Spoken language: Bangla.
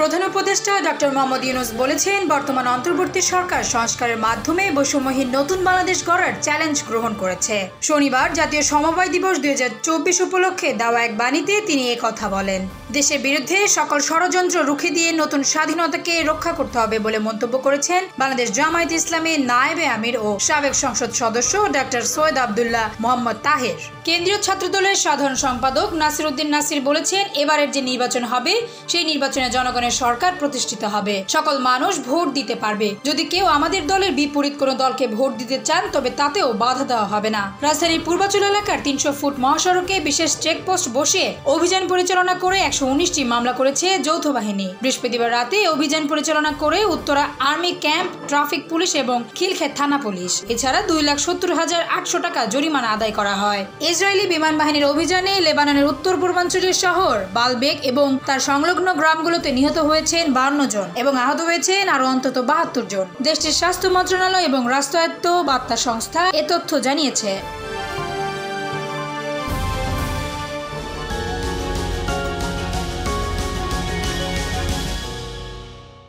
প্রধান উপদেষ্টা ডক্টর মোহাম্মদ ইউনূস বলেছেন, বর্তমান অন্তর্বর্তী সরকার সংস্কারের মাধ্যমে বৈষম্যহীন নতুন বাংলাদেশ গড়ার চ্যালেঞ্জ গ্রহণ করেছে। শনিবার জাতীয় সমবায় দিবস 2024 উপলক্ষে দেওয়া এক বাণীতে তিনি কথা বলেন। দেশের বিরুদ্ধে সকল ষড়যন্ত্র রুখে দিয়ে নতুন স্বাধীনতাকে রক্ষা করতে হবে বলে মন্তব্য করেছেন বাংলাদেশ জামায়াত ইসলামীর নায়েবে আমির ও সাবেক সংসদ সদস্য ডক্টর সৈয়দ আব্দুল্লাহ মোহাম্মদ তাহের। কেন্দ্রীয় ছাত্রদলের সাধারণ সম্পাদক নাসির উদ্দিন নাসির বলেছেন, এবারের যে নির্বাচন হবে সেই নির্বাচনে জনগণের সরকার প্রতিষ্ঠিত হবে, সকল মানুষ ভোট দিতে পারবে। যদি কেউ আমাদের দলের বিপরীত কোনো দলকে ভোট দিতে চান তবে তাতেও বাধা দেওয়া হবে না। রাজধানীর পূর্বাচল এলাকার 300 ফুট মহাসড়কে বিশেষ চেকপোস্ট বসিয়ে অভিযান পরিচালনা করে 119টি মামলা করেছে যৌথ বাহিনী। বৃহস্পতিবার রাতে অভিযান পরিচালনা করে Uttara army camp, traffic police এবং খিলক্ষেত থানা পুলিশ। এছাড়া 2,70,800 টাকা জরিমানা আদায় করা হয়। ইসরায়েলি বিমান বাহিনীর অভিযানে লেবাননের উত্তর পূর্বাঞ্চলীয় শহর বালবেক এবং তার সংলগ্ন গ্রামগুলোতে নিহত হয়েছেন 52 জন এবং আহত হয়েছেন আরো অন্তত 72 জন। দেশটির স্বাস্থ্য মন্ত্রণালয় এবং রাষ্ট্রায়ত্ত বার্তা সংস্থা এ তথ্য জানিয়েছে।